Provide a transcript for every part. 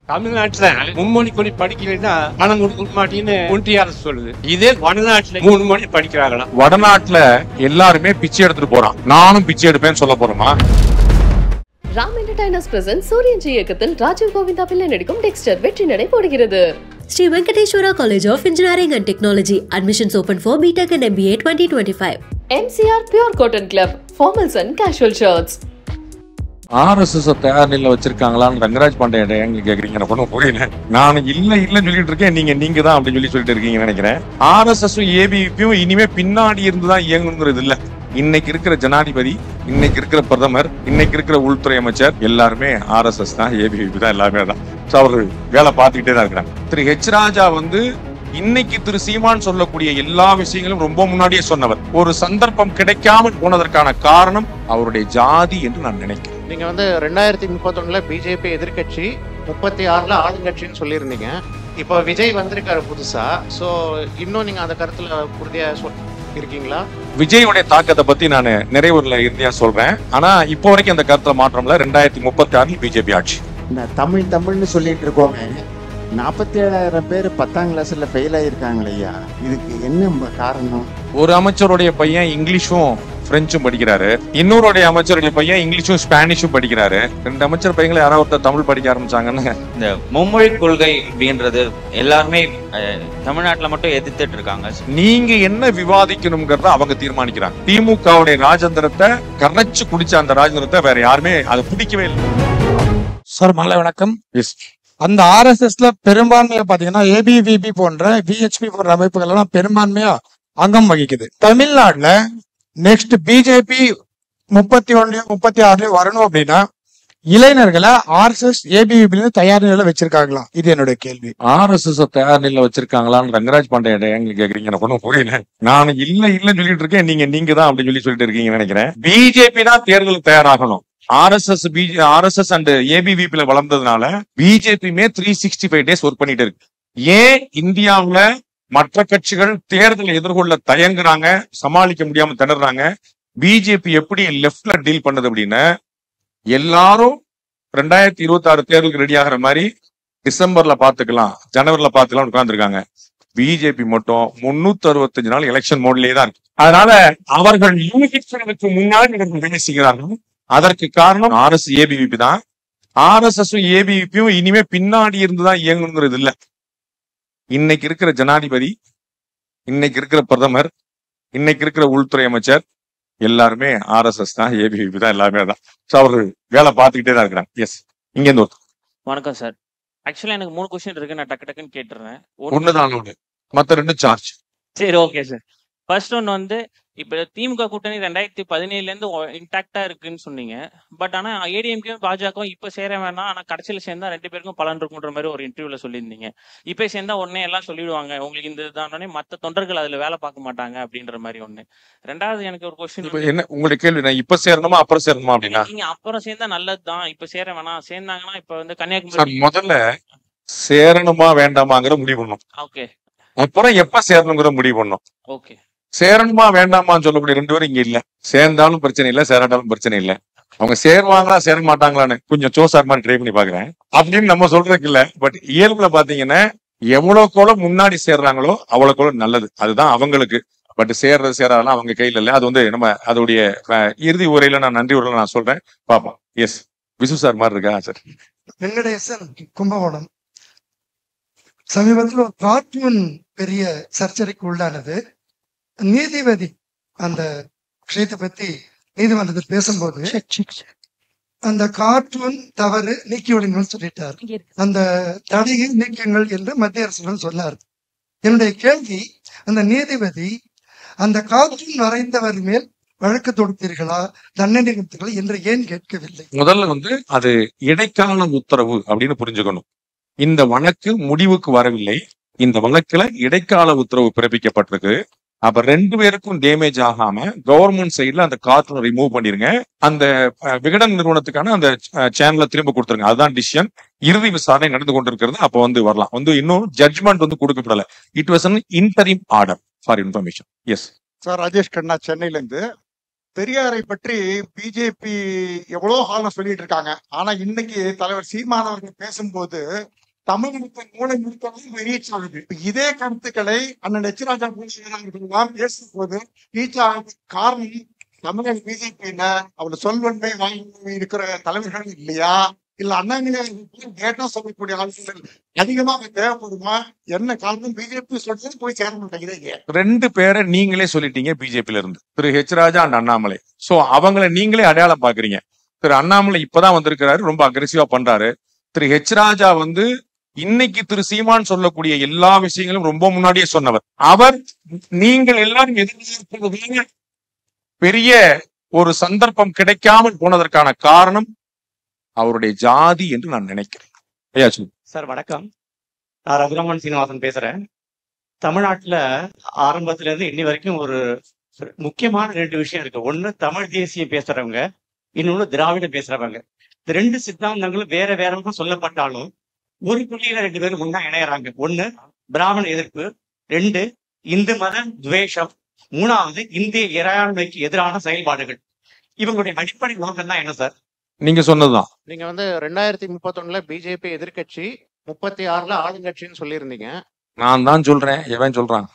தமிழ்நாட்டுல மும்மொழி கொடி படிக்கலைன்னா பணம் கொடுக்க மாட்டேன்னு ஒன்றிய அரசு சொல்லுது. இதே வடநாட்டுல 3 மொழி படிக்கிறாங்களா? வடநாட்டுல எல்லாருமே பிச்சை எடுத்துட்டு போறான். நானும் பிச்சை எடுப்பேன்னு சொல்ல போறோமா? ராம் என்டர்டைனர்ஸ் பிரசன்ட் சூரியன் இயக்கத்தில் ராஜீவ் கோவிந்தா பிள்ளை நடிக்கும் டெக்ஸ்டர் வெற்றி நடை போடுகிறது. Sri Venkateshwara College of Engineering and Technology. Admissions open for BTech and MBA 2025. MCR Pure Cotton Club, formals and casual shirts. RSS தயார் நிலையில வச்சிருக்காங்களான்னு ரங்கராஜ் பாண்டே எங்க கேக்குறீங்க? எனக்கு ஒன்றும் புரியல. நான் இல்லன்னு சொல்லிட்டு இருக்கேன், நீங்க தான் அப்படின்னு சொல்லிட்டு இருக்கீங்கன்னு நினைக்கிறேன். RSSம் ABVPயும் இனிமே பின்னாடி இருந்துதான் இயங்குங்கிறது இல்ல. இன்னைக்கு இருக்கிற ஜனாதிபதி, இன்னைக்கு இருக்கிற பிரதமர், இன்னைக்கு இருக்கிற உள்துறை அமைச்சர் எல்லாருமே RSS தான், ABVP தான், எல்லாருமே தான். அவர்கள் வேலை பார்த்துக்கிட்டே தான் இருக்கிறாங்க. திரு H. ராஜா இன்னைக்கு திரு சீமான் சொல்லக்கூடிய எல்லா விஷயங்களும் ரொம்ப முன்னாடியே சொன்னவர். ஒரு சந்தர்ப்பம் கிடைக்காமல் போனதற்கான காரணம் அவருடைய ஜாதி என்று நான் நினைக்கிறேன். நீங்க 2031 பிஜேபி எதிர்கட்சி, 36 ஆளுங்கட்சின்னு சொல்லியிருந்தீங்க. இப்போ விஜய் வந்திருக்காரு புதுசா. சோ இன்னும் நீங்க அந்த கருத்துல உறுதியா இருக்கீங்களா? விஜயோடைய தாக்கத்தை பத்தி நான் நிறைவுல இறுதியா சொல்றேன். ஆனா இப்போ வரைக்கும் அந்த கருத்துல மாற்றம்ல. 2036 பிஜேபி ஆட்சி. இந்த தமிழ்னு சொல்லிட்டு இருக்கோங்க. 47,000 பேர் 10ஆம் கிளாஸ்ல ஃபெயில் ஆயிருக்காங்களே ஐயா, இதுக்கு என்ன காரணம்? ஒரு அமைச்சருடைய பையன் இங்கிலீஷும் பிரெஞ்சும் படிக்கிறாரு, இன்னொருடைய அமைச்சருடைய பையன் இங்கிலீஷும் ஸ்பானிஷும் படிக்கிறாரு. 2 அமைச்சர் பையங்களை யாராவது தமிழ் படிக்க ஆரம்பிச்சாங்கன்னு இந்த மும்மொழி கொள்கை அப்படின்றது எல்லாருமே தமிழ்நாட்டுல மட்டும் எதிர்த்துட்டு இருக்காங்க. நீங்க என்ன விவாதிக்கணும்ங்கறத அவங்க தீர்மானிக்கிறாங்க. திமுகவுடைய ராஜேந்திரத்தை கரைச்சு குடிச்ச அந்த ராஜேந்திரத்தை வேற யாருமே அதை பிடிக்கவே இல்லை. சார் மாலை வணக்கம். எஸ், அந்த RSSல பெரும்பான்மையா பாத்தீங்கன்னா ABVP போன்ற VHP போன்ற அமைப்புகள் எல்லாம் பெரும்பான்மையா அங்கம் வகிக்குது. தமிழ்நாட்டுல நெக்ஸ்ட் பிஜேபி 31 36 வரணும் அப்படின்னா இளைஞர்களை RSS ABVP தயார் நிலையில வச்சிருக்காங்களா? இது என்னுடைய கேள்வி. RSS தயார் நிலையில வச்சிருக்காங்களான்னு ரங்கராஜ் பாண்டே எங்க கேக்குறீங்க? எனக்கு ஒன்றும் புரியல. நான் இல்லன்னு சொல்லிட்டு இருக்கேன், நீங்க தான் அப்படின்னு சொல்லிட்டு இருக்கீங்கன்னு நினைக்கிறேன். பிஜேபி தான் தேர்தலுக்கு தயாராகணும். RSS and ABVP வளர்ந்ததுனால பிஜேபியுமே 365 days work பண்ணிட்டு இருக்கு. ஏன் இந்தியாவுல மற்ற கட்சிகள் தேர்தலை எதிர்கொள்ள தயங்குறாங்க, சமாளிக்க முடியாம திணறாங்க? பிஜேபி எப்படி லெப்ட்ல டீல் பண்ணுது அப்படின்னா, எல்லாரும் 2026 தேர்தலுக்கு ரெடி ஆகிற மாதிரி டிசம்பர்ல பாத்துக்கலாம், ஜனவரில பாத்துக்கலாம் உட்கார்ந்துருக்காங்க. பிஜேபி மட்டும் 365 நாள் எலெக்ஷன் மோட்லயே தான் இருக்கு. அதனால அவர்கள் யூனிஃபிகேஷனுக்கு முன்னாடி பேசிக்கிறார்கள். அதற்கு காரணம் ABVP தான். RSSம் ABVPயும் இனிமே பின்னாடி இருந்துதான் இயங்குங்கிறது இல்ல. இன்னைக்கு இருக்கிற ஜனாதிபதி, இன்னைக்கு இருக்கிற பிரதமர், இன்னைக்கு இருக்கிற உள்துறை அமைச்சர் எல்லாருமே RSS தான், ABVP தான், எல்லாருமே தான். அவர்கள் வேலை பார்த்துக்கிட்டே தான் இருக்கிறாங்க. எஸ், இங்க இருந்து வணக்கம் சார். ஆக்சுவலா எனக்கு 3 கொஸ்டின் இருக்கு, நான் டக்குன்னு கேட்டுறேன். ஒண்ணுதான் மத்த 2 சார்ஜ். சரி, ஓகே சார். ஃபர்ஸ்ட் ஒன் இப்ப திமுக கூட்டணி 2017 இருந்து இன்டாக்டா இருக்குன்னு சொன்னீங்க. பட் ஆனா ADMK பாஜகவும் இப்ப சேர வேணாம், ஆனா கடைசியில சேர்ந்தா 2 பேருக்கும் பலன் இருக்குன்ற மாதிரி ஒரு இன்டர்வியூல சொல்லியிருந்தீங்க. இப்ப சேர்ந்தா உடனே எல்லாம் சொல்லிடுவாங்க, உங்களுக்கு இந்த இதுதானே, மத்த தொண்டர்கள் அதுல வேலை பார்க்க மாட்டாங்க அப்படின்ற மாதிரி ஒண்ணு. 2வது எனக்கு ஒரு கொஸ்டின். என்ன உங்களுடைய கேள்வி? நான் இப்ப சேரணுமா அப்புறம் சேரணுமா அப்படின்னா? நீங்க அப்புறம் சேர்ந்தா நல்லதுதான், இப்ப சேர வேணாம். சேர்ந்தாங்கன்னா இப்ப கன்னியாகுமரி முதல்ல சேரணுமா வேண்டாமாங்கிற முடிவு பண்ணும். ஓகே. அப்புறம் எப்ப சேரணுங்கிற முடிவு பண்ணும். ஓகே. சேரணுமா வேண்டாமான்னு சொல்லக்கூடிய 2 பேரும் இங்க இல்ல. சேர்ந்தாலும் பிரச்சனை இல்ல, சேராட்டாலும் பிரச்சனை இல்ல. அவங்க சேருவாங்களா சேர மாட்டாங்களான்னு கொஞ்சம் சோசார் மாதிரி ட்ரை பண்ணி பாக்குறேன் அப்படின்னு நம்ம சொல்றதுக்கு இல்ல. பட் இயல்புல பாத்தீங்கன்னா எவ்வளவுக்கோள முன்னாடி சேர்றாங்களோ அவ்வளவுக்கோள நல்லது, அதுதான் அவங்களுக்கு. பட் சேர்றது சேராதெல்லாம் அவங்க கையில இல்ல. அது நம்ம அதோடைய இறுதி உரையில நான் நன்றி உரையில நான் சொல்றேன், பாப்போம். எஸ், விசு சார் மாதிரி இருக்கா சார்? வெங்கடேசன், கும்பகோணம். சமீபத்தில் ஒரு கார்ட்டூன் பெரிய சர்ச்சைக்கு உள்ளானது. நீதிபதி அந்த விஷயத்தை பத்தி நீதிமன்றத்தில் பேசும்போது அந்த கார்ட்டூன் தவறு, நீக்கிவிடுங்கள் சொல்லிட்டார். அந்த தடையை நீக்குங்கள் என்று மத்திய அரசுடன் சொன்னார். என்னுடைய கேள்வி, அந்த நீதிபதி அந்த கார்ட்டூன் வரைந்தவர் மேல் வழக்கு தொடுத்தீர்களா, தண்டனை கொடுத்தீர்களா என்று ஏன் கேட்கவில்லை? முதல்ல அது இடைக்கால உத்தரவு அப்படின்னு புரிஞ்சுக்கணும். இந்த வழக்கு முடிவுக்கு வரவில்லை. இந்த வழக்குல இடைக்கால உத்தரவு பிறப்பிக்கப்பட்டிருக்கு. அப்ப 2 பேருக்கும் டேமேஜ் ஆகாம கவர்மெண்ட் சைட்ல அந்த கார்ட்டூனை ரிமூவ் பண்ணிருங்க, அந்த விகடன் நிறுவனத்துக்கான அந்த சேனலை திரும்ப கொடுத்துருங்க. அதுதான் டிசிஷன். இறுதி விசாரணை நடந்து கொண்டிருக்கிறது. அப்ப வரலாம். இன்னும் ஜட்ஜ்மெண்ட் கொடுக்கப்படல. It was an interim order for information. Yes sir, Rajesh Kanna, சென்னையில இருந்து. பெரியாரை பற்றி பிஜேபி எவ்வளவு காலம் சொல்லிட்டு இருக்காங்க. ஆனா இன்னைக்கு தலைவர் சீமான் அவர்கள் பேசும்போது தமிழகத்தின் மூளை முழுக்கவும் ரீச் ஆகுது. இதே கருத்துக்களை அண்ணன் எச்ராஜா அவர்கள்லாம் பேசும்போது ரீச் ஆகுது. காரணம் தமிழக பிஜேபியில அவ்வளவு சொல்வன்மை வாய்மை இருக்கிற தலைவர்கள் இல்லையா, இல்ல அண்ணாமலை கேட்டா சொல்லக்கூடிய ஆட்கள் அதிகமாக தேவைப்படுமா? என்ன காரணம்? பிஜேபி சொல்றது போய் சேர மாட்டேங்குது. ரெண்டு பேரை நீங்களே சொல்லிட்டீங்க பிஜேபியில இருந்து, திரு H Raja and Annamalai. So அவங்களை நீங்களே அடையாளம் பாக்குறீங்க. திரு அண்ணாமலை இப்பதான் வந்திருக்கிறாரு, ரொம்ப அக்ரெசிவா பண்றாரு. திரு ஹெச் ராஜா வந்து இன்னைக்கு திரு சீமான் சொல்லக்கூடிய எல்லா விஷயங்களும் ரொம்ப முன்னாடியே சொன்னவர். அவர் நீங்கள் எல்லாரும் எதிர்பார்ப்பது பெரிய ஒரு சந்தர்ப்பம் கிடைக்காமல் போனதற்கான காரணம் அவருடைய ஜாதி என்று நான் நினைக்கிறேன். ஐயா சார் வணக்கம், நான் ரகுராமன் சீனிவாசன் பேசுறேன். தமிழ்நாட்டுல ஆரம்பத்துல இருந்து இன்னி வரைக்கும் ஒரு முக்கியமான ரெண்டு விஷயம் இருக்கு. ஒண்ணு தமிழ் தேசியம் பேசுறவங்க, இன்னொன்னு திராவிடம் பேசுறவங்க. இந்த ரெண்டு சித்தாந்தங்களும் வேற வேற சொல்லப்பட்டாலும் ஒரு புள்ளியில ரெண்டு பேரும் ஒன்னா இணையறாங்க. ஒண்ணு பிராமண எதிர்ப்பு, ரெண்டு இந்து மத துவேஷம், மூணாவது இந்திய இறையாண்மைக்கு எதிரான செயல்பாடுகள். இவங்களுடைய அடிப்படை நோக்கம் தான் என்ன சார்? நீங்க சொன்னதுதான். நீங்க வந்து 2031 பிஜேபி எதிர்கட்சி, 36 ஆளுங்கட்சின்னு சொல்லியிருந்தீங்க. நான் தான் சொல்றேன், எவன் சொல்றான்?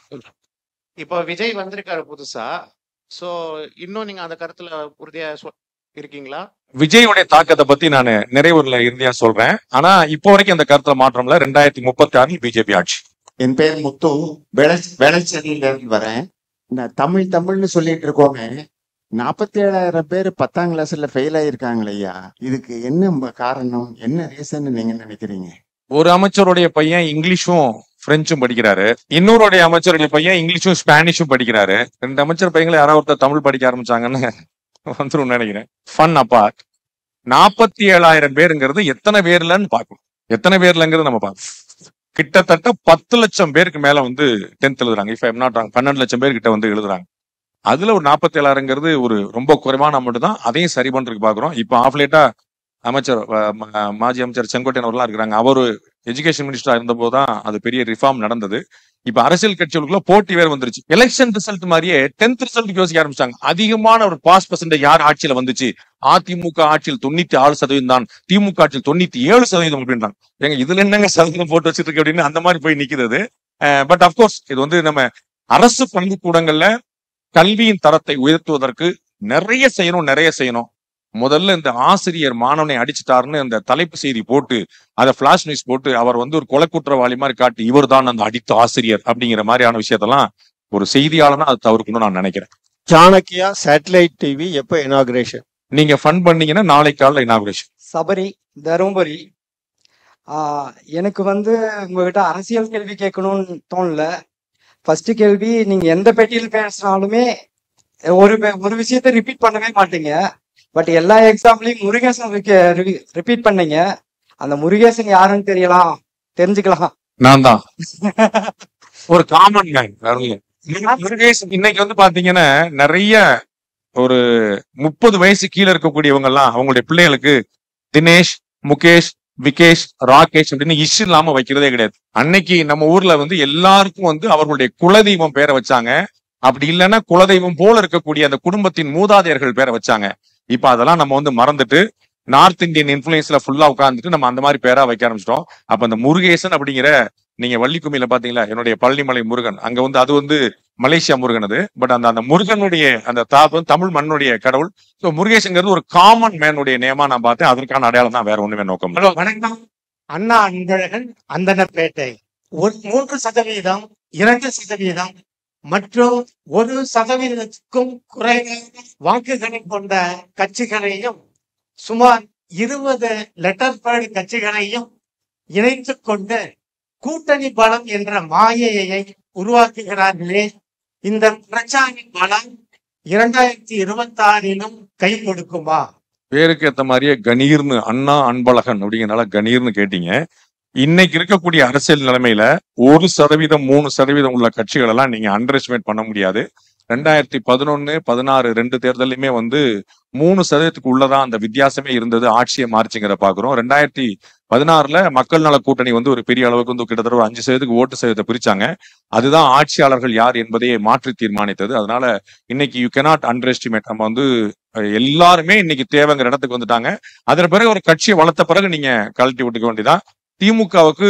இப்போ விஜய் வந்திருக்காரு புதுசா. சோ இன்னும் நீங்க அந்த கருத்துல உறுதியா இருக்கீங்களா? விஜயோடைய தாக்கத்தை பத்தி நான் நிறைவுல இறுதியா சொல்றேன். ஆனா இப்போ வரைக்கும் அந்த கருத்துல மாற்றம்ல. 2036 பிஜேபி ஆட்சி. என் பேர் முத்து, வேளச்சேரியில இருந்து வரேன். இந்த தமிழ்னு சொல்லிட்டு இருக்கோங்க. 47,000 பேர் 10ஆம் கிளாஸ்ல ஃபெயில் ஆயிருக்காங்களே ஐயா, இதுக்கு என்ன காரணம், என்ன ரீசன் நீங்க நினைக்கிறீங்க? ஒரு அமைச்சருடைய பையன் இங்கிலீஷும் பிரெஞ்சும் படிக்கிறாரு, இன்னொருடைய அமைச்சருடைய பையன் இங்கிலீஷும் ஸ்பானிஷும் படிக்கிறாரு. ரெண்டு அமைச்சர் பையங்களை யாராவது ஒருத்தர் தமிழ் படிக்க ஆரம்பிச்சாங்கன்னு வந்துரும் நினைக்கிறேன். ஃபன் அப்பார்ட், 47,000 பேருங்கிறது எத்தனை பேர்லன்னு பார்க்கணும். எத்தனை பேர்லங்கிறது நம்ம பார்க்கணும். கிட்டத்தட்ட 10 லட்சம் பேருக்கு மேல வந்து 10th எழுதுறாங்க. இப்ப 12 லட்சம் பேர் கிட்ட வந்து எழுதுறாங்க. அதுல ஒரு 47,000ங்கிறது ஒரு ரொம்ப குறைவான அமௌண்ட் தான். அதையும் சரி பண்றதுக்கு பாக்குறோம். இப்ப ஆஃப்லேட்டா அமைச்சர் மாஜி அமைச்சர் செங்கோட்டையன் அவர்களா இருக்கிறாங்க. அவரு எஜுகேஷன் மினிஸ்டரா இருந்த போதுதான் அது பெரிய ரிஃபார்ம் நடந்தது. இப்ப அரசியல் கட்சிகளுக்குள்ள போட்டி வேற வந்துருச்சு. எலெக்ஷன் ரிசல்ட் மாதிரியே 10th ரிசல்ட் யோசிக்க ஆரம்பிச்சாங்க. அதிகமான ஒரு பாஸ் பர்சன்டேஜ் யார் ஆட்சியில வந்துச்சு? அதிமுக ஆட்சியில் 96% தான், திமுக ஆட்சியில் 97% அப்படின்றாங்க. ஏங்க இதுல என்னங்க சதவீதம் போட்டு வச்சிட்டு இருக்கு அப்படின்னு அந்த மாதிரி போய் நிக்குது. பட் அப்கோர்ஸ் இது வந்து நம்ம அரசு பள்ளிக்கூடங்கள்ல கல்வியின் தரத்தை உயர்த்துவதற்கு நிறைய செய்யணும். முதல்ல இந்த ஆசிரியர் மாணவனை அடிச்சுட்டாருன்னு அந்த தலைப்பு செய்தி போட்டு அதை பிளாஷ் நியூஸ் போட்டு அவர் வந்து ஒரு கொலை குற்றவாளி மாதிரி காட்டி இவர் தான் அந்த அடித்த ஆசிரியர் அப்படிங்கிற மாதிரியான விஷயத்தெல்லாம் ஒரு செய்தியாளனா அது தவிர்க்கணும்னு நான் நினைக்கிறேன். சாணக்கியா சேட்டலைட் டிவி எப்போ இனாகிரேஷன்? நீங்க ஃபன் பண்ணீங்கன்னா நாளைக்கு காலைல இனாகிரேஷன். சபரி, தருமபுரி. எனக்கு வந்து உங்ககிட்ட அரசியல் கேள்வி கேட்கணும்னு தோணல. ஃபர்ஸ்ட் கேள்வி, நீங்க எந்த பெட்டியில் பேசினாலுமே ஒரு விஷயத்த ரிப்பீட் பண்ணவே மாட்டீங்க. பட் எல்லா எக்ஸாம்லயும் முருகேசன் ரிப்பீட் பண்ணீங்க. அந்த முருகேசன் யாருன்னு தெரிஞ்சுக்கலாம். நான் தான் ஒரு காமன் மேன். முருகேசன் இன்னைக்கு வந்து பாத்தீங்கன்னா நிறைய ஒரு 30 வயசு கீழே இருக்கக்கூடியவங்க எல்லாம் அவங்களுடைய பிள்ளைகளுக்கு தினேஷ், முகேஷ், விகேஷ், ராகேஷ் அப்படின்னு இஷ்யூ இல்லாம வைக்கிறதே கிடையாது. அன்னைக்கு நம்ம ஊர்ல வந்து எல்லாருக்கும் வந்து அவர்களுடைய குலதெய்வம் பேரை வச்சாங்க. அப்படி இல்லைன்னா குலதெய்வம் போல இருக்கக்கூடிய அந்த குடும்பத்தின் மூதாதையர்கள் பேரை வச்சாங்க. இப்ப அதெல்லாம் நம்ம வந்து மறந்துட்டு நார்த் இந்தியன் இன்ஃபுளுன்ஸ்ல ஃபுல்லா உட்கார்ந்துட்டு நம்ம அந்த மாதிரி பேரா வைக்க ஆரம்பிச்சிட்டோம். அப்ப அந்த முருகேசன் அப்படிங்கிற, நீங்க வள்ளிக்குமியில பாத்தீங்களா, என்னுடைய பழனிமலை முருகன், அங்க வந்து அது வந்து மலேசியா முருகன் அது. பட் அந்த முருகனுடைய அந்த தமிழ் மண்ணுடைய கடவுள். ஸோ முருகேசங்கிறது ஒரு காமன் மேனுடைய நேமா நான் பார்த்தேன். அதற்கான அடையாளம் தான், வேற ஒண்ணுமே நோக்கம். ஹலோ வணக்கம், அண்ணா அன்பழகன், அந்தனப்பேட்டை. 3%, 2% மற்றும் 1%க்கும் குறைவான வாக்குகளை கொண்ட கட்சிகளையும் சுமார் 20 லெட்டர் பேட் கட்சிகளையும் இணைத்து கொண்டு கூட்டணி பலம் என்ற மாயையை உருவாக்குகிறார்களே, இந்த பிரச்சார பலம் 2026 கை கொடுக்குமா? பேருக்கு ஏத்த மாதிரியே கணீர்னு அண்ணா அன்பழகன் அப்படிங்கிறனால கணீர்னு கேட்டீங்க. இன்னைக்கு இருக்கக்கூடிய அரசியல் நிலைமையில 1%, 3% உள்ள கட்சிகள் எல்லாம் நீங்க அண்டர் எஸ்டிமேட் பண்ண முடியாது. 2011, 16 2 தேர்தலையுமே வந்து 3% உள்ளதான் அந்த வித்தியாசமே இருந்தது. ஆட்சியை மாறிச்சுங்கிற பாக்குறோம். 16ல மக்கள் நல கூட்டணி வந்து ஒரு பெரிய அளவுக்கு வந்து கிட்டத்தட்ட ஒரு 5% ஓட்டு சதவீதத்தை பிரிச்சாங்க. அதுதான் ஆட்சியாளர்கள் யார் என்பதையே மாற்றி தீர்மானித்தது. அதனால இன்னைக்கு யூ cannot underestimate. நம்ம வந்து எல்லாருமே இன்னைக்கு தேவைங்கிற இடத்துக்கு வந்துட்டாங்க. அதன் பிறகு ஒரு கட்சியை வளர்த்த பிறகு நீங்க கழட்டி விட்டுக்க வேண்டியதான். திமுகவுக்கு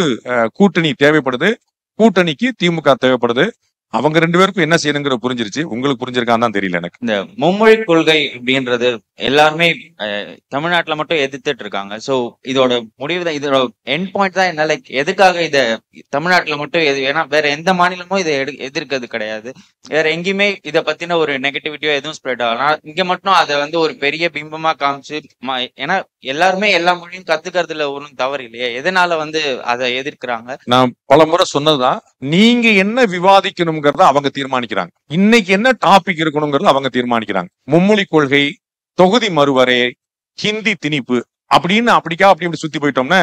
கூட்டணி தேவைப்படுது, கூட்டணிக்கு திமுக தேவைப்படுது. அவங்க 2 பேருக்கும் என்ன செய்யணுங்கிற புரிஞ்சிருச்சு. உங்களுக்கு புரிஞ்சிருக்கான்னு தான் தெரியல எனக்கு. இந்த மும்மொழி கொள்கை அப்படின்றது எல்லாருமே தமிழ்நாட்டுல மட்டும் எதிர்த்துட்டு இருக்காங்க. சோ இதோட முடிவு தான், இதோட எண்ட் பாயிண்ட் தான் என்ன, லைக் எதுக்காக இத தமிழ்நாட்டுல மட்டும் ஏன்னா வேற எந்த மாநிலமும் இதை எதிர்க்கிறது கிடையாது. வேற எங்கேயுமே இதை பத்தின ஒரு நெகட்டிவிட்டியோ எதுவும் ஸ்ப்ரெட் ஆகலாம். இங்க மட்டும் அதை வந்து ஒரு பெரிய பிம்பமா காமிச்சு ஏன்னா எல்லாருமே எல்லா மொழியும் கத்துக்கிறதுல ஒன்றும் தவறு இல்லையே, எதனால வந்து அதை எதிர்க்கிறாங்க? நான் பல முறை சொன்னதுதான், நீங்க என்ன விவாதிக்கணுங்கிறத அவங்க தீர்மானிக்கிறாங்க. இன்னைக்கு என்ன டாபிக் இருக்கணுங்கிறத அவங்க தீர்மானிக்கிறாங்க. மும்மொழி கொள்கை, தொகுதி மறுவரை, ஹிந்தி திணிப்பு அப்படின்னு அப்படி சுத்தி போயிட்டோம்னா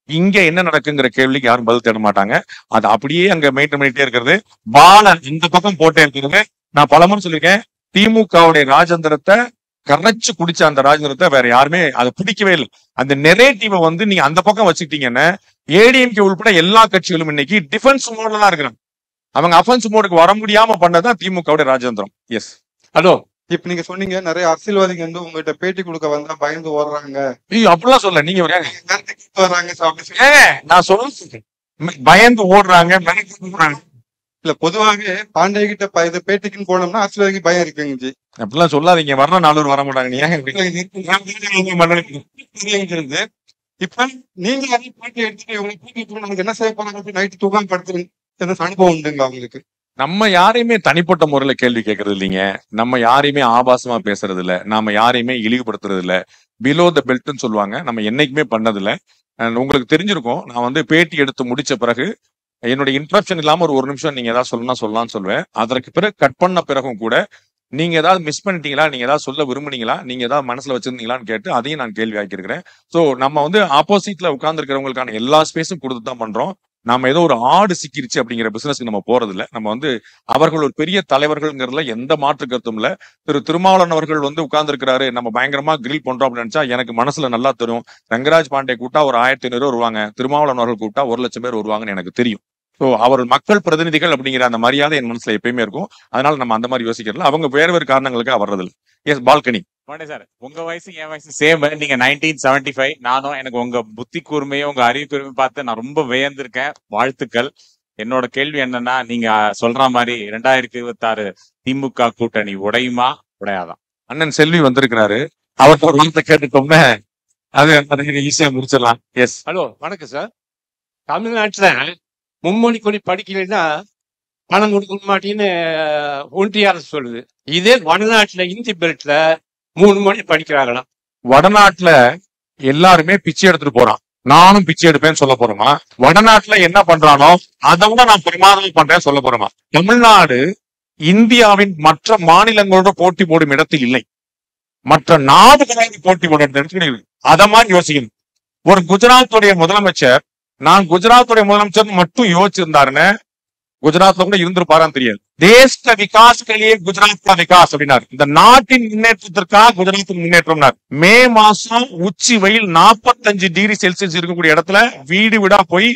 இங்க என்ன நடக்குங்கிற கேள்விக்கு யாரும் பதில் தேட மாட்டாங்க. அது அப்படியே அங்க மெயின்டைன் பண்ணிட்டே இருக்கிறது. பாலன் இந்த பக்கம் போட்டே இருக்கிறது. நான் பலமுறை சொல்லியிருக்கேன், திமுகவுடைய ராஜேந்திரத்தை கரைச்சு குடிச்ச அந்த ராஜேந்திரத்தை வேற யாருமே அதை பிடிக்கவே இல்லை. அந்த நெரேட்டிவை வந்து நீங்க அந்த பக்கம் வச்சுக்கிட்டீங்கன்னா ஏடிஎம்கே உள்பட எல்லா கட்சிகளும் இன்னைக்கு டிஃபென்ஸ் மோட்ல தான் இருக்கிறாங்க. அவங்க அஃபென்ஸ் மோடுக்கு வர முடியாம பண்ணதான் திமுகவுடைய ராஜேந்திரம். S, hello. இப்ப நீங்க சொன்னீங்க நிறைய அரசியல்வாதிகள் வந்து உங்ககிட்ட பேட்டி கொடுக்க வந்தா பயந்து ஓடுறாங்க. அப்படிலாம் சொல்ல நீங்க வர்றாங்க. நான் சொல்ல பயந்து ஓடுறாங்க. இல்ல பொதுவாகவே பாண்டிய கிட்ட இது பேட்டிக்குன்னு போனோம்னா அரசியல்வாதிக்கு பயம் இருக்குங்க. அப்படிலாம் சொல்லாதீங்க, வர்ற 4 பேர் வர மாட்டாங்க. இப்ப நீங்க அதே பேட்டி எடுத்துட்டு உங்களுக்கு என்ன செய்ய போறாங்க, நைட்டு தூக்கம் படுத்து அனுபவம் உண்டுங்க அவங்களுக்கு? நம்ம யாரையுமே தனிப்பட்ட முறையில கேள்வி கேட்கறது இல்லைங்க. நம்ம யாரையுமே ஆபாசமா பேசுறது இல்ல. நாம யாரையுமே இழிவுபடுத்துறது இல்ல. பிலோ த பெல்ட்னு சொல்லுவாங்க, நம்ம என்னைக்குமே பண்ணது இல்ல. உங்களுக்கு தெரிஞ்சிருக்கும், நான் வந்து பேட்டி எடுத்து முடிச்ச பிறகு என்னோட இன்ட்ரப்ஷன் இல்லாம ஒரு நிமிஷம் நீங்க ஏதாவது சொல்லலாம்னு சொல்லுவேன். அதற்கு பிறகு கட் பண்ண பிறகும் கூட நீங்க ஏதாவது மிஸ் பண்ணிட்டீங்களா, நீங்க ஏதாவது சொல்ல விரும்புனீங்களா, நீங்க ஏதாவது மனசுல வச்சிருந்தீங்களான்னு கேட்டு அதையும் நான் கேள்வி ஆக்கியிருக்கிறேன். சோ நம்ம வந்து ஆப்போசிட்ல உட்கார்ந்து இருக்கிறவங்களுக்கான எல்லா ஸ்பேஸும் கொடுத்து தான் பண்றோம். நாம ஏதோ ஒரு ஆடு சிக்கிருச்சு அப்படிங்கிற பிசினஸ்க்கு நம்ம போறது இல்ல. நம்ம வந்து அவர்கள் ஒரு பெரிய தலைவர்கள்ங்கிறதுல எந்த மாற்று கருத்தும் இல்ல. திருமாவளவன் அவர்கள் வந்து உட்கார்ந்து இருக்கிறாரு, நம்ம பயங்கரமா கிரில் பண்றோம் அப்படின்னு நினைச்சா எனக்கு மனசுல நல்லா தெரியும். ரங்கராஜ் பாண்டே கூட்டா ஒரு 1500 வருவாங்க, திருமாவளவன் அவர்கள் கூட்டா 1,00,000 பேர் வருவாங்கன்னு எனக்கு தெரியும். ஸோ அவர் மக்கள் பிரதிநிதிகள் அப்படிங்கிற அந்த மரியாதை என் மனசுல எப்பயுமே இருக்கும். அதனால நம்ம அந்த மாதிரி யோசிக்கிறோம். அவங்க வேறு காரணங்களுக்காக வர்றதில்ல. S, balcony. சார், உங்க வயசு என் வயசு சேம். நீங்க 1975, நானும். எனக்கு உங்க புத்தி கூர்மையும் உங்க அறிவு கூர்மையும் பார்த்து நான் ரொம்ப வியந்திருக்கேன். வாழ்த்துக்கள். என்னோட கேள்வி என்னன்னா, நீங்க சொல்ற மாதிரி 2026 திமுக கூட்டணி உடையுமா உடையாதான்? அண்ணன் செல்வி வந்திருக்கிறாரு, அவர்கிட்ட ஒரு வார்த்தை கேட்டுட்டோம்னா அது ஈஸியா முடிச்சிடலாம். எஸ், ஹலோ, வணக்கம் சார். தமிழ்நாட்டுல மும்மொழி கொடி படிக்கலைன்னா பணம் கொடுக்க மாட்டேன்னு ஒன்றிய அரசு சொல்லுது. இதே வடநாட்டுல இந்தி பெல்ட்ல 3 மொழி படிக்கிறாங்களாம். வடநாட்டுல எல்லாருமே பிச்சை எடுத்துட்டு போறான், நானும் பிச்சை எடுப்பேன்னு சொல்ல போறோமா? வடநாட்டுல என்ன பண்றானோ அதை விட நான் பிரமாதம் பண்றேன் சொல்ல போறோமா? தமிழ்நாடு இந்தியாவின் மற்ற மாநிலங்களோட போட்டி போடும் இடத்தில் இல்லை, மற்ற நாடுகளோடு போட்டி போடும் இடத்துல இருக்கு. அத மாதிரி யோசிக்கணும். ஒரு குஜராத்துடைய முதலமைச்சர், நான் குஜராத்துடைய முதலமைச்சர் மட்டும் யோசிச்சிருந்தாருன்னு குஜராத்ல கூட இருந்திருப்பாரான்னு தெரியாது. தேச விகாஸ்கே குஜராத் கா விகாஸ் அப்படின்னாரு. இந்த நாட்டின் முன்னேற்றத்திற்காக குஜராத்தின் முன்னேற்றம்னார். மே மாசம் உச்சி வெயில் 45 டிகிரி செல்சியஸ் இருக்கக்கூடிய இடத்துல வீடு வீடா போய்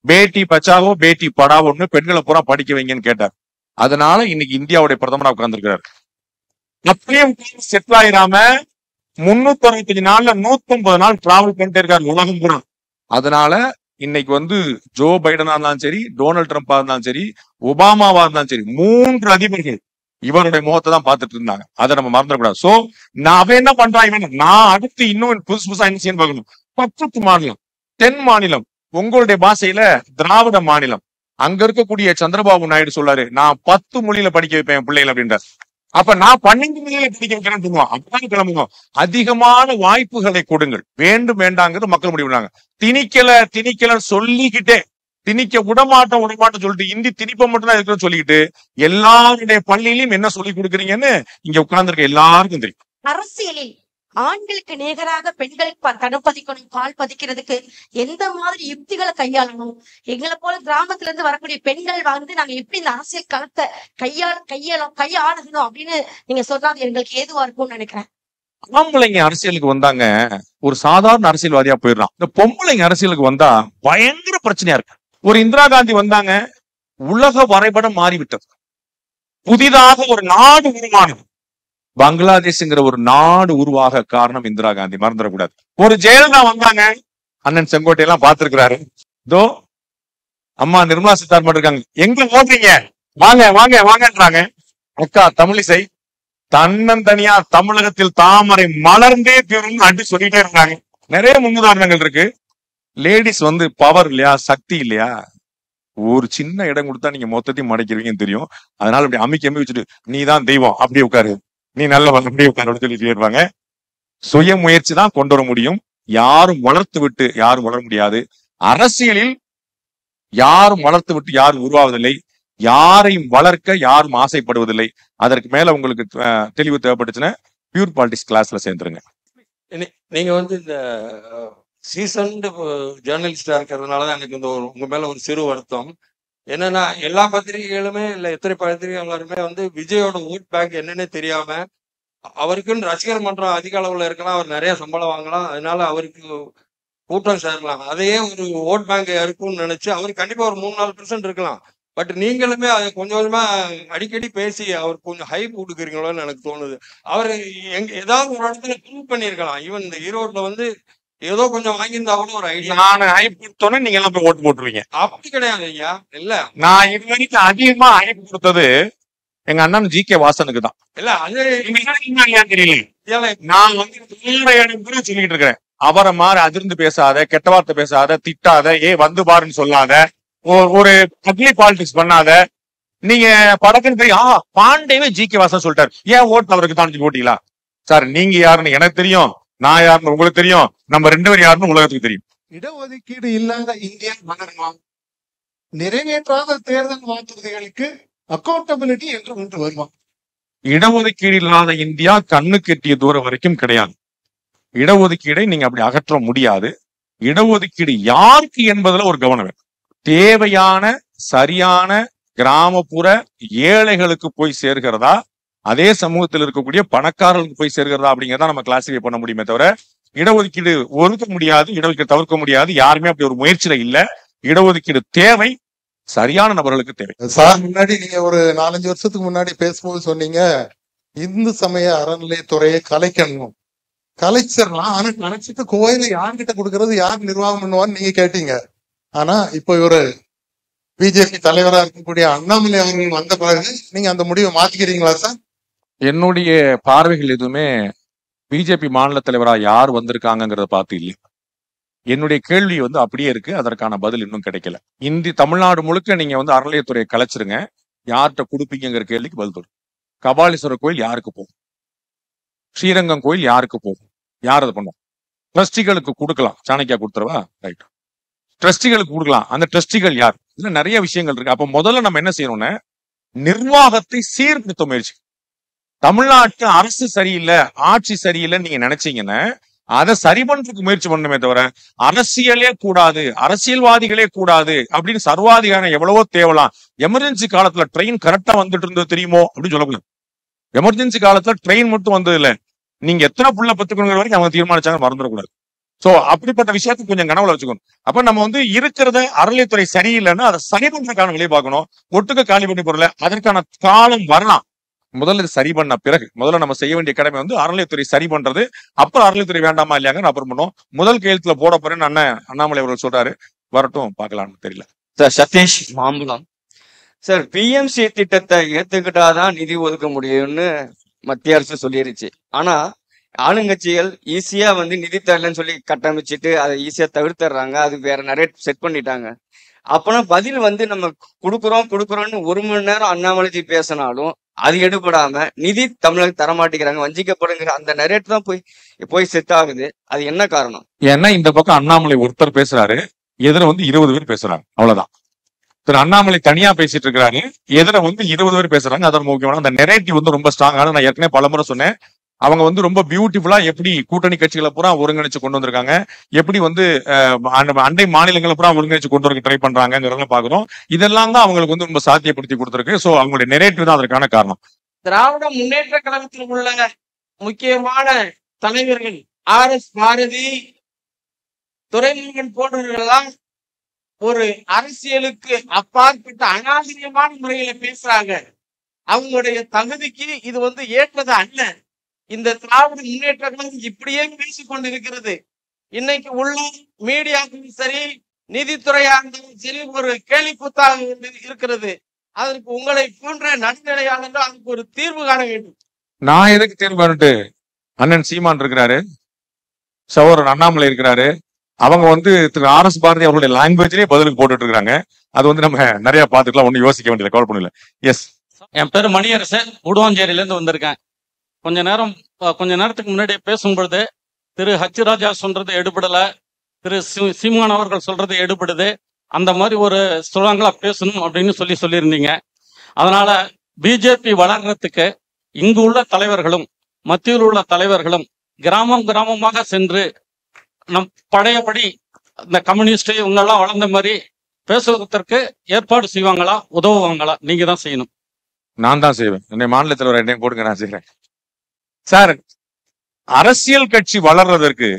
பேட்டி பச்சாவோ பேட்டி படாவோன்னு பெண்களை பூரா படிக்க வைங்கன்னு கேட்டார். அதனால இன்னைக்கு இந்தியாவுடைய பிரதமரா உட்கார்ந்துருக்கிறார். அப்படியே செட்டில் ஆயிராம 365 நாள்ல 150 நாள் டிராவல் பண்ணிட்டே இருக்காரு உலகம் பூரா. அதனால இன்னைக்கு வந்து ஜோ பைடனா இருந்தாலும் சரி, டொனால்ட் ட்ரம்பா இருந்தாலும் சரி, ஒபாமாவா இருந்தாலும் சரி, 3 அதிபர்கள் இவருடைய முகத்தை தான் பார்த்துட்டு இருந்தாங்க. அதை நம்ம மறந்துடக்கூடாது. சோ நான் அவன் என்ன பண்றான், இவன் நான் அடுத்து இன்னும் புதுசா என்ன செய்யணும் பார்க்கணும். 10 மாநிலம், 10 மாநிலம், உங்களுடைய பாஷையில திராவிட மாநிலம். அங்க இருக்கக்கூடிய சந்திரபாபு நாயுடு சொல்றாரு, நான் 10 மொழியில படிக்க வைப்பேன் பிள்ளைகள் அப்படின்றார். அப்ப நான் 12 மொழியில படிக்க வைக்கிறேன்னு சொல்லுவான். அப்பதான் கிளம்புவோம். அதிகமான வாய்ப்புகளை கொடுங்கள். வேண்டும் வேண்டாங்கிறது மக்கள் முடிவு பண்ணாங்க. திணிக்கல சொல்லிக்கிட்டே, திணிக்க விடமாட்டோம் சொல்லிட்டு இந்தி திணிப்பை மட்டும் தான் இருக்குன்னு சொல்லிக்கிட்டு எல்லாருடைய பள்ளியிலையும் என்ன சொல்லி கொடுக்குறீங்கன்னு இங்க உட்கார்ந்துருக்க எல்லாருக்கும் தெரியும். அரசியலில் ஆண்களுக்கு நிகராக பெண்களுக்கு தடம் பதிக்கணும், கால் பதிக்கிறதுக்கு எந்த மாதிரி யுக்திகளை கையாளணும், எங்களை போல கிராமத்துல இருந்து வரக்கூடிய பெண்கள் நாங்க எப்படி இந்த அரசியல் களத்தை கையாளணும் அப்படின்னு நீங்க சொல்றது எங்களுக்கு ஏதுவா இருக்கும்னு நினைக்கிறேன். ஆம்பளைங்க அரசியலுக்கு வந்தாங்க ஒரு சாதாரண அரசியல்வாதியா போயிடுறான். இந்த பொம்பளைங்க அரசியலுக்கு வந்தா பயங்கர பிரச்சனையா இருக்கு. ஒரு இந்திரா காந்தி வந்தாங்க, உலக வரைபடம் மாறிவிட்டது. புதிதாக ஒரு நாடு உருவானது. பங்களாதேஷ்ங்கிற ஒரு நாடு உருவாக காரணம் இந்திரா காந்தி, மறந்துடக்கூடாது. ஒரு ஜெயலலிதா வந்தாங்க, அண்ணன் செங்கோட்டை எல்லாம் பார்த்திருக்கிறாரு. இதோ அம்மா நிர்மலா சீதாராமன் இருக்காங்க, எங்க ஓடுறீங்க, வாங்க வாங்க வாங்கன்றாங்க. அக்கா தமிழிசை தன்னந்தனியா தமிழகத்தில் தாமரை மலர்ந்தே தீரும் அடி சொல்லிட்டே இருந்தாங்க. நிறைய முன்னுதாரணங்கள் இருக்கு. லேடிஸ் வந்து பவர் இல்லையா, சக்தி இல்லையா, ஒரு சின்ன இடம் கொடுத்தா நீங்க மொத்தத்தையும் மடைக்கிறீங்கன்னு தெரியும். அதனால அப்படி அம்மி வச்சுட்டு நீ தான் தெய்வம் அப்படியே உட்காரு, நீ நல்லவன் அப்படியே உட்காரு அப்படின்னு சொல்லிட்டு இருப்பாங்க. சுய முயற்சி தான் கொண்டு வர முடியும். யாரும் வளர்த்து விட்டு யாரும் வளர முடியாது. அரசியலில் யாரும் வளர்த்து விட்டு யாரும் உருவாவதில்லை. யாரையும் வளர்க்க யாரும் ஆசைப்படுவதில்லை. அதற்கு மேல உங்களுக்கு தெளிவு தேவைப்பட்டுச்சுன்னா பியூர் பாலிடிக்ஸ் கிளாஸ்ல சேர்ந்துருங்க. நீங்க வந்து இந்த சீசன்டு ஜேர்னலிஸ்டா இருக்கிறதுனாலதான் எனக்கு இந்த உங்க மேல ஒரு சிறு வருத்தம் என்னன்னா, எல்லா பத்திரிகைகளுமே இல்ல எத்தனை பத்திரிகைகளுமே வந்து விஜயோட ஓட் பேங்க் என்னன்னே தெரியாம, அவருக்குன்னு ரசிகர் மன்றம் அதிக அளவுல இருக்கலாம், அவர் நிறைய சம்பளம் வாங்கலாம், அதனால அவருக்கு கூட்டம் சேரலாம், அதையே ஒரு ஓட் பேங்க் இருக்கும்னு நினைச்சு அவர் கண்டிப்பா ஒரு 3-4% இருக்கலாம். பட் நீங்களுமே அதை கொஞ்சம் கொஞ்சமா அடிக்கடி பேசி அவருக்கு கொஞ்சம் ஹைப் கொடுக்குறீங்களோன்னு எனக்கு தோணுது. அவர் ஏதாவது ஒரு இடத்துல ப்ரூவ் பண்ணியிருக்கலாம். ஈவன் இந்த ஈரோட்ல வந்து ஏதோ கொஞ்சம் வாங்கியிருந்தா கூட ஒரு ஐடியா. நான் ஹைப் கொடுத்தோன்னே நீங்க எல்லாம் போய் ஓட்டு போட்டுருவீங்க. அப்படி கிடையாது ஐயா. இல்ல, நான் இது வரைக்கும் அதிகமா ஹைப் கொடுத்தது எங்க அண்ணன் ஜி.கே. வாசனுக்கு தான். இல்ல அது தெரியல. நான் வந்து சொல்லிட்டு இருக்கிறேன், அவரை மாதிரி அதிர்ந்து பேசாத, கெட்ட வார்த்தை பேசாத, திட்டாத, வந்து பாருன்னு சொல்லாத, ஒரு அக்லி பாலிடிக்ஸ் பண்ணாத. நீங்க படக்குன்னு தெரியும், பாண்டேவே ஜி.கே. வாசன் சொல்லிட்டாரு, ஏன் ஓட்டு அவருக்கு தான் போட்டீங்களா? சார் நீங்க யாருன்னு எனக்கு தெரியும், நான் யாருன்னு உங்களுக்கு தெரியும், நம்ம 2 பேரும் யாருன்னு உலகத்துக்கு தெரியும். இடஒதுக்கீடு இல்லாத இந்தியா வளருமா? நிறைவேற்றாத தேர்தல் வாக்குறுதிகளுக்கு அக்கௌண்டபிலிட்டி என்று ஒன்று வருமா? இடஒதுக்கீடு இல்லாத இந்தியா கண்ணுக்கு எட்டிய தூரம் வரைக்கும் கிடையாது. இடஒதுக்கீடை நீங்க அப்படி அகற்ற முடியாது. இடஒதுக்கீடு யாருக்கு என்பதுல ஒரு கவனம் வேணும். தேவையான சரியான கிராமப்புற ஏழைகளுக்கு போய் சேர்கிறதா, அதே சமூகத்தில் இருக்கக்கூடிய பணக்காரர்களுக்கு போய் சேர்கிறதா அப்படிங்கிறதா நம்ம கிளாசிஃபை பண்ண முடியுமே தவிர இடஒதுக்கீடு ஒதுக்க முடியாது, இடஒதுக்கீடு தவிர்க்க முடியாது. யாருமே அப்படி ஒரு முயற்சியில இல்ல. இடஒதுக்கீடு தேவை, சரியான நபர்களுக்கு தேவை. சார் முன்னாடி நீங்க ஒரு 4-5 வருஷத்துக்கு முன்னாடி பேசும்போது சொன்னீங்க, இந்து சமய அறநிலையத்துறையை கலைக்கணும். கலைச்சிடலாம், ஆனா கலைச்சிட்டு கோயிலை யார்கிட்ட கொடுக்கறது, யார் நிர்வாகம் பண்ணுவான்னு நீங்க கேட்டீங்க. ஆனா இப்ப இவரு பிஜேபி தலைவரா இருக்கக்கூடிய அண்ணாமலை அவர்கள் வந்த பிறகு நீங்க அந்த முடிவை மாத்திக்கிறீங்களா சார்? என்னுடைய பார்வைகள் எதுவுமே பிஜேபி மாநில தலைவரா யார் வந்திருக்காங்கிறத பார்த்து இல்லை. என்னுடைய கேள்வி வந்து அப்படியே இருக்கு, அதற்கான பதில் இன்னும் கிடைக்கல. தமிழ்நாடு முழுக்க நீங்க வந்து அறநிலையத்துறையை கலைச்சிருங்க, யார்கிட்ட கொடுப்பீங்கிற கேள்விக்கு பதில் தரும். கபாலீஸ்வரர் கோயில் யாருக்கு போகும்? ஸ்ரீரங்கம் கோயில் யாருக்கு போகும்? யார் அதை பண்ணுவோம்? ட்ரஸ்டிகளுக்கு கொடுக்கலாம். சாணக்கியா கொடுத்துருவா, ரைட். ட்ரஸ்டிகளுக்கு கொடுக்கலாம். அந்த ட்ரஸ்டிகள் யார்? இதுல நிறைய விஷயங்கள் இருக்கு. அப்ப முதல்ல நம்ம என்ன செய்யணும்னா, நிர்வாகத்தை சீர்திருத்த முயற்சி. தமிழ்நாட்டு அரசு சரியில்லை, ஆட்சி சரியில்லைன்னு நீங்க நினைச்சீங்கன்னா அதை சரி பண்றதுக்கு முயற்சி பண்ணணுமே தவிர அரசியலே கூடாது, அரசியல்வாதிகளே கூடாது அப்படின்னு சர்வாதிகாரம் எவ்வளவோ தேவலாம். எமர்ஜென்சி காலத்துல ட்ரெயின் கரெக்டா வந்துட்டு இருந்தது தெரியுமோ அப்படின்னு சொல்லக்கூடாது. எமர்ஜென்சி காலத்துல ட்ரெயின் மட்டும் வந்தது இல்லை, நீங்க எத்தனை புள்ள பத்துக்கணுங்கிற வரைக்கும் அவங்க தீர்மானிச்சாங்க, மறந்துடக்கூடாது. சோ அப்படிப்பட்ட விஷயத்தை கொஞ்சம் கனவுல வச்சுக்கணும். அப்ப நம்ம வந்து இருக்கிறத அறநிலையத்துறை சரியில்லைன்னா அதை சரி பண்றதுக்கான வழியை பார்க்கணும். ஒட்டுக்க காலி பண்ணி போறல, அதற்கான காலம் வரலாம். முதல்ல இது சரி பண்ண பிறகு முதல்ல நம்ம செய்ய வேண்டிய கடமை வந்து அறநிலையத்துறை சரி பண்றது. அப்புறம் அறநிலையத்துறை வேண்டாமா இல்லையாங்க அப்புறம் பண்ணுவோம். முதல் கையெழுத்துல போட போறேன்னு அண்ணாமலை அவர்கள் சொல்றாரு, வரட்டும் பார்க்கலாம்னு தெரியல. Sir Satish Mambalam sir, PMC திட்டத்தை ஏத்துக்கிட்டாதான் நிதி ஒதுக்க முடியும்னு மத்திய அரசு சொல்லிருச்சு. ஆனா ஆளுங்கட்சிகள் ஈஸியா வந்து நிதி தரலன்னு சொல்லி கட்டமைச்சிட்டு அதை ஈஸியா தவிர்த்துறாங்க. அது வேற நிறைய செட் பண்ணிட்டாங்க. அப்பனா பதில் வந்து நம்ம கொடுக்குறோம்னு 1 மணி நேரம் அண்ணாமலைஜி பேசினாலும் அது எடுபடாம நிதி தமிழக தரமாட்டேங்கிறாங்க, வஞ்சிக்கப்படுங்கிற அந்த நரேட் தான் போய் செட் ஆகுது. அது என்ன காரணம்? ஏன்னா இந்த பக்கம் அண்ணாமலை ஒருத்தர் பேசுறாரு, எதிர வந்து 20 பேர் பேசுறாங்க, அவ்வளவுதான். திரு அண்ணாமலை தனியா பேசிட்டு இருக்கிறாரு, எதிர வந்து 20 பேர் பேசுறாங்க. அதன் முக்கியமான அந்த நெரேட்டிவ் வந்து ரொம்ப ஸ்ட்ராங்கான. நான் ஏற்கனவே பலமுறை சொன்னேன், அவங்க வந்து ரொம்ப பியூட்டிஃபுல்லா எப்படி கூட்டணி கட்சிகளை பூரா ஒருங்கிணைச்சு கொண்டு வந்திருக்காங்க, எப்படி வந்து அண்டை மாநிலங்களை பூரா ஒருங்கிணைச்சு கொண்டு வர ட்ரை பண்றாங்கிறத பாக்குறோம். இதெல்லாம் தான் அவங்களுக்கு வந்து ரொம்ப சாத்தியப்படுத்தி கொடுத்திருக்கு. சோ அவங்களுடைய நெரேட்டிவ் தான் அதற்கான காரணம். திராவிட முன்னேற்ற கழகத்தில் உள்ள முக்கியமான தலைவர்கள் RS பாரதி, துரைமுருகன் போன்றவர்கள்லாம் ஒரு அரசியலுக்கு அப்பாற்பட்ட அநாகரிகமான முறையில பேசுறாங்க. அவங்களுடைய தகுதிக்கு இது ஏற்றது அல்ல. இந்த திராவிட முன்னேற்ற கழகம் இப்படியே பேசிக்கொண்டிருக்கிறது. இன்னைக்கு உள்ள மீடியாக்களும் சரி, நிதித்துறையா இருந்தாலும் சரி, ஒரு கேலி கூத்தாக இருக்கிறது. அதற்கு உங்களை போன்ற நடுநிலையாளர்கள் அதுக்கு ஒரு தீர்வு காண வேண்டும். நான் எதுக்கு தீர்வு? அண்ணன் சீமான் இருக்கிறாரு, சகோதரர் அண்ணாமலை இருக்கிறாரு. அவங்க திரு RS பாரதி அவர்களுடைய லாங்குவேஜ்லயே பதிலுக்கு போட்டுட்டு இருக்காங்க. அது நம்ம நிறைய பாத்துக்கலாம், ஒன்னும் யோசிக்க வேண்டியது, கவலை பண்ணல. எஸ், என் பேரு மணியரசன், உடுவாஞ்சேரியில இருந்து வந்திருக்கேன். கொஞ்ச நேரத்துக்கு முன்னாடி பேசும்பொழுது திரு H ராஜா சொல்றது எடுபடல, திரு சீமான் அவர்கள் சொல்றது எடுபடுது, அந்த மாதிரி ஒரு ஸ்லோகங்களா பேசணும் அப்படின்னு சொல்லியிருந்தீங்க. அதனால பிஜேபி வளர்றதுக்கு இங்கு உள்ள தலைவர்களும் மத்தியில் உள்ள தலைவர்களும் கிராமமாக சென்று நம் பழையபடி இந்த கம்யூனிஸ்ட் இவங்கெல்லாம் வளர்ந்த மாதிரி பேசுவதற்கு ஏற்பாடு செய்வாங்களா, உதவுவாங்களா? நீங்க தான் செய்யணும். நான் தான் செய்வேன். என்னை மாநில தலைவர் என்னையும் போடுங்க, நான் செய்கிறேன். சார், அரசியல் கட்சி வளர்றதற்கு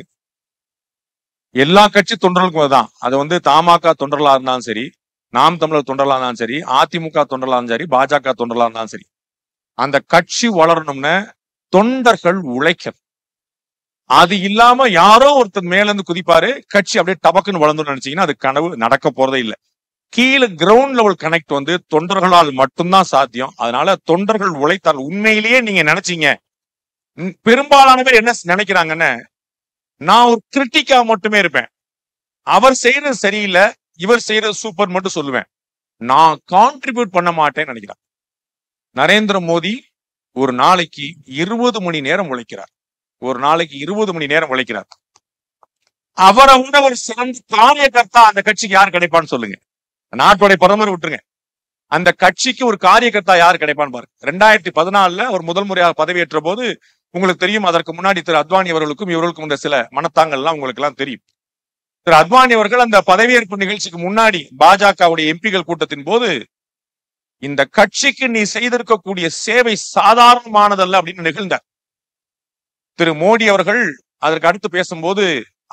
எல்லா கட்சி தொண்டர்களுக்கும் தான். அது தமாக தொண்டர்களா இருந்தாலும் சரி, நாம் தமிழர் தொண்டர்களா இருந்தாலும் சரி, அதிமுக தொண்டர்களா இருந்தாலும் சரி, பாஜக தொண்டர்களா இருந்தாலும் சரி, அந்த கட்சி வளரணும்னு தொண்டர்கள் உழைக்கணும். அது இல்லாம யாரோ ஒருத்தர் மேல இருந்து குதிப்பாரு, கட்சி அப்படியே டபக்குன்னு வளர்ந்து நினைச்சீங்கன்னா அது கனவு, நடக்க போறதே இல்லை. கீழே கிரவுண்ட் லெவல் கனெக்ட் தொண்டர்களால் மட்டும்தான் சாத்தியம். அதனால தொண்டர்கள் உழைத்தால், உண்மையிலேயே நீங்க நினைச்சீங்க, பெரும்பாலான பேர் என்ன நினைக்கிறாங்கன்னு, நான் ஒரு கிரிட்டிக்கா மட்டுமே இருப்பேன், அவர் செய்யறது சரியில்லை, இவர் செய்யறது சூப்பர் மட்டும் சொல்லுவேன், நான் கான்ட்ரிபியூட் பண்ண மாட்டேன்னு நினைக்கிறேன். நரேந்திர மோடி ஒரு நாளைக்கு 20 மணி நேரம் உழைக்கிறார். ஒரு நாளைக்கு 20 மணி நேரம் உழைக்கிறார். அவரை விட ஒரு சிறந்த காரியகர்த்தா அந்த கட்சிக்கு யார் கிடைப்பான்னு சொல்லுங்க. நாட்டோட பிரதமர் விட்டுருங்க, அந்த கட்சிக்கு ஒரு காரியகர்த்தா யார் கிடைப்பான்னு பாருங்க. 2014 அவர் முதல் முறையாக பதவியேற்ற போது உங்களுக்கு தெரியும், அதற்கு முன்னாடி திரு அத்வானி அவர்களுக்கும் இவர்களுக்கும் இந்த சில மனத்தாங்கள்லாம் உங்களுக்கு எல்லாம் தெரியும். திரு அத்வானி அவர்கள் அந்த பதவியேற்பு நிகழ்ச்சிக்கு முன்னாடி பாஜகவுடைய எம்பிகள் கூட்டத்தின் போது, இந்த கட்சிக்கு நீ செய்திருக்கக்கூடிய சேவை சாதாரணமானதல்ல அப்படின்னு நிகழ்ந்தார். திரு மோடி அவர்கள் அதற்கு அடுத்து பேசும்போது,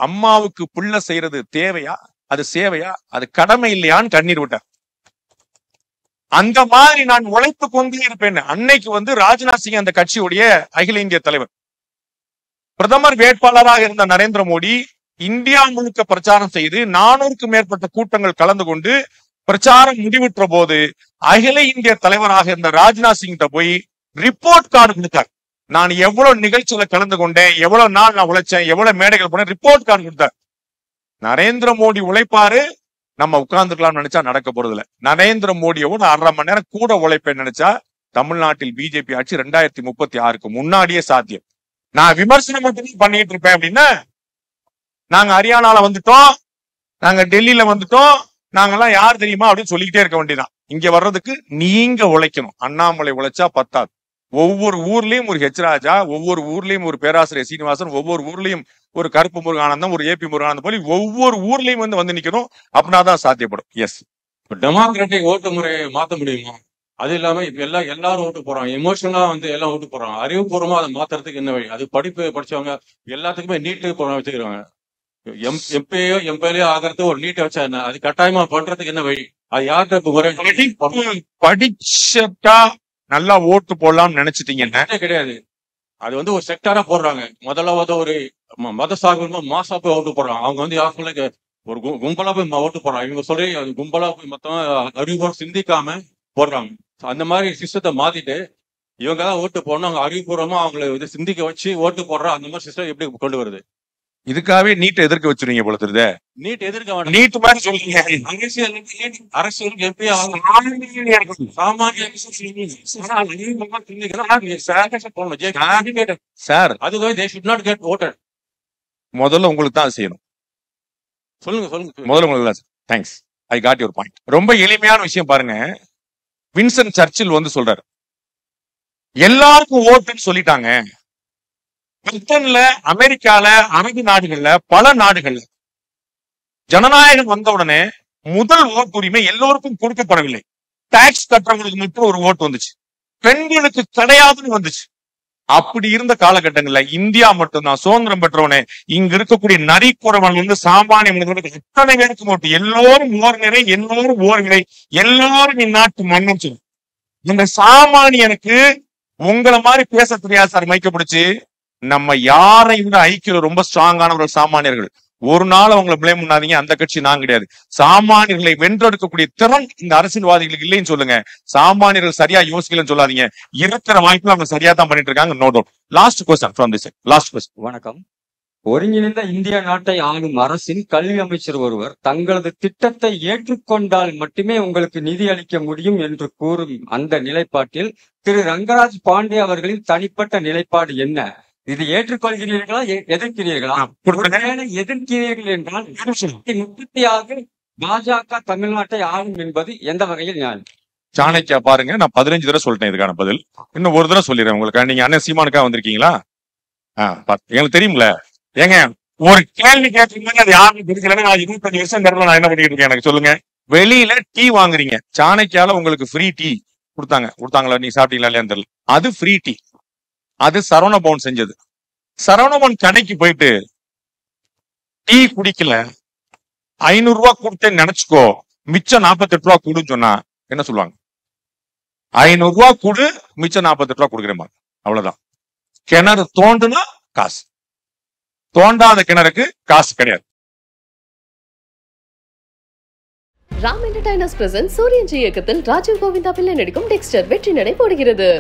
அம்மாவுக்கு பிள்ளை செய்யறது தேவையா, அது சேவையா, அது கடமை இல்லையான்னு கண்ணீர் விட்டார். அந்த மாதிரி நான் உழைத்து கொண்டே இருப்பேன். அன்னைக்கு ராஜ்நாத் சிங் அந்த கட்சியுடைய அகில இந்திய தலைவர், பிரதமர் வேட்பாளராக இருந்த நரேந்திர மோடி இந்தியா முழுக்க பிரச்சாரம் செய்து 400க்கும் மேற்பட்ட கூட்டங்கள் கலந்து கொண்டு பிரச்சாரம் முடிவுற்ற போது அகில இந்திய தலைவராக இருந்த ராஜ்நாத் சிங் போய் ரிப்போர்ட் கார்டு கொடுத்தார். நான் எவ்வளவு நிகழ்ச்சியில கலந்து கொண்டேன், எவ்வளவு நாள் நான் உழைச்சேன், எவ்வளவு மேடைகள் போனேன், ரிப்போர்ட் கார்டு கொடுத்தார். நரேந்திர மோடி உழைப்பாரு, நம்ம உட்கார்ந்துக்கலாம்னு நினைச்சா நடக்க போறது இல்ல. நரேந்திர மோடியோட 1/2 மணி நேரம் கூட உழைப்பேன்னு நினைச்சா தமிழ்நாட்டில் பிஜேபி ஆட்சி 2036க்கு முன்னாடியே சாத்தியம். நான் விமர்சனம் மட்டுமே பண்ணிட்டு இருப்பேன் அப்படின்னா, நாங்க ஹரியானால வந்துட்டோம், நாங்க டெல்லியில வந்துட்டோம், நாங்கெல்லாம் யார் தெரியுமா அப்படின்னு சொல்லிக்கிட்டே இருக்க வேண்டியதான். இங்க வர்றதுக்கு நீங்க உழைக்கணும். அண்ணாமலை உழைச்சா பத்தாது. ஒவ்வொரு ஊர்லயும் ஒரு H ராஜா, ஒவ்வொரு ஊர்லயும் ஒரு பேராசிரியர் சீனிவாசன், ஒவ்வொரு ஊர்லயும் ஒரு கருப்பு முருகானந்தம், ஒரு AP முருகானந்தம் போல ஒவ்வொரு ஊர்லயும் வந்து நிக்கணும். அப்படின்னாதான் சாத்தியப்படும். எஸ், டெமோக்ராட்டிக் ஓட்டு முறையை மாத்த முடியுமா? அது இல்லாம இப்ப எல்லாரும் ஓட்டு போறாங்க, எமோஷனலா எல்லாம் ஓட்டு போறாங்க. அறிவுபூர்வமா அதை மாத்துறதுக்கு என்ன வழி? அது படிப்பு படிச்சவங்க எல்லாத்துக்குமே நீட்டு வச்சுக்கிறாங்க. எம்பிஏ ஆகிறது ஒரு நீட்டை வச்சா என்ன? அது கட்டாயமா பண்றதுக்கு என்ன வழி? அது யார்கிட்ட படிச்சா நல்லா ஓட்டு போடலாம்னு நினைச்சிட்டீங்கன்னா கிடையாது. அது ஒரு செக்டாரா போடுறாங்க. முதல்ல ஒரு மத சார்பு மாசா போய் ஓட்டு போடுறாங்க. அவங்க யாருக்குள்ள ஒரு கும்பலா போய் ஓட்டு போடுறாங்க. இவங்க சொல்லி கும்பலா போய் மொத்தம் அறிவுபூர்வம் சிந்திக்காம போடுறாங்க. அந்த மாதிரி சிஸ்டத்தை மாத்திட்டு இவங்க தான் ஓட்டு போடணும், அவங்க அறிவுபூர்வமா அவங்களை சிந்திக்க வச்சு ஓட்டு போடுற அந்த மாதிரி சிஸ்டம் எப்படி கொண்டு வருது? இதுக்காகவே நீட்டை எதிர்க்க வச்சிருக்கீங்க போல தெரியுது. நீட் எதிர்க்க வேண்டாம், நீட் மாதிரி சொல்றீங்க. அரசியலுக்கு எப்படி சார், அதுவே they should not get voted. முதல்ல உங்களுக்கு தான் செய்யணும். சொல்லுங்க முதல்ல உங்களுக்கு. Thanks, I got your point. ரொம்ப எளிமையான விஷயம் பாருங்க. வின்சன் சர்ச்சில் சொல்றாரு, எல்லாருக்கும் ஓட்டுன்னு சொல்லிட்டாங்க. பிரிட்டன்ல, அமெரிக்கால, அரபு நாடுகள்ல, பல நாடுகள்ல ஜனநாயகம் வந்த உடனே முதல் ஓட்டுரிமை எல்லோருக்கும் கொடுக்கப்படவில்லை. டாக்ஸ் கட்டுறவங்களுக்கு மட்டும் ஒரு ஓட்டு வந்துச்சு, பெண்களுக்கு கிடையாதுன்னு வந்துச்சு. அப்படி இருந்த காலகட்டங்கள்ல இந்தியா மட்டும்தான் சுதந்திரம் பெற்றவனே இங்க இருக்கக்கூடிய நரிக்குறவன் வந்து சாமானிய மனிதர்களுக்கு எத்தனை பேருக்கு மட்டும் எல்லோரும் ஓர் நிறை, எல்லோரும் ஓர் நிறை, எல்லோரும் இந்நாட்டு மன்னன் சொல்லு. இந்த சாமானியனுக்கு உங்களை மாதிரி பேச தெரியாது சார். மைக்க பிடிச்சு நம்ம யாரை விட ஐக்கியம் ரொம்ப ஸ்ட்ராங்கானவர்கள் சாமானியர்கள். ஒரு நாள் அவங்களை பிளேம் பண்ணாதீங்க, அந்த கட்சி நான் கிடையாது. சாமானியர்களை வென்றெடுக்கக்கூடிய திறன் இந்த அரசியல்வாதிகளுக்கு இல்லைன்னு சொல்லுங்க. சாமானியர்கள் சரியா யோசிக்கலன்னு சொல்லாதீங்க. இருக்கிற வாய்ப்புல அவங்க சரியா தான் பண்ணிட்டு இருக்காங்க. No doubt. Last question from this last question. வணக்கம். ஒருங்கிணைந்த இந்திய நாட்டை ஆளும் அரசின் கல்வி அமைச்சர் ஒருவர் தங்களது திட்டத்தை ஏற்றுக்கொண்டால் மட்டுமே உங்களுக்கு நிதி அளிக்க முடியும் என்று கூறும் அந்த நிலைப்பாட்டில் திரு ரங்கராஜ் பாண்டே அவர்களின் தனிப்பட்ட நிலைப்பாடு என்ன? இது ஏற்றுக்கொள்கிறீர்களா, எதிர்க்கிறீர்களா? எதிர்க்கிறீர்கள் என்றால் 36 பாஜக தமிழ்நாட்டை ஆளும் என்பது எந்த வகையில் நியாயம்? சாணக்கியா பாருங்க, நான் 15 தடவை சொல்லிட்டேன் இதுக்கான பதில். இன்னும் ஒரு தடவை சொல்லிடுறேன் உங்களுக்கு. நீங்க அண்ணன் சீமானுக்கா வந்திருக்கீங்களா? எங்களுக்கு தெரியும்ல. ஏங்க ஒரு கேள்வி கேட்கும்போது அது யாருன்னு தெரியலன்னு நான் 25 வருஷம் நான் என்ன பண்ணிட்டு இருக்கேன் எனக்கு சொல்லுங்க. வெளியில டீ வாங்குறீங்க, சாணக்கியால உங்களுக்கு ஃப்ரீ டீ கொடுத்தாங்களா? நீ சாப்பிட்டீங்களா இல்லையான்னு தெரியல. அது ஃப்ரீ டீ. அது சரவணபவன் செஞ்சது. சரவணபவன் கடைக்கு போயிட்டு டீ குடிக்கல, 500 ரூபாய் கொடுத்தேன்னு நினைச்சுக்கோ, மிச்சம் 48 ரூபா கொடுன்னு சொன்னா என்ன சொல்லுவாங்க? 500 ரூபாய் கொடு, மிச்சம் 48 ரூபா கொடுக்குறேன். அவ்வளவுதான். கிணறு தோண்டுனா காசு, தோண்டாத கிணறுக்கு காசு கிடையாது. ராம் என்டர்டைனர்ஸ் பிரசன்ட் சூரியன் இயக்கத்தில் ராஜீவ் கோவிந்தா பிள்ளை நடிக்கும் டெக்ஸ்டர் வெற்றி நடை போடுகிறது.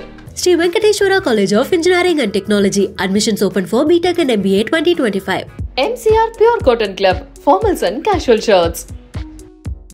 Sri Venkateshwara College of Engineering and Technology. Admissions open for BTech and MBA 2025. MCR Pure Cotton Club, formals and casual shirts.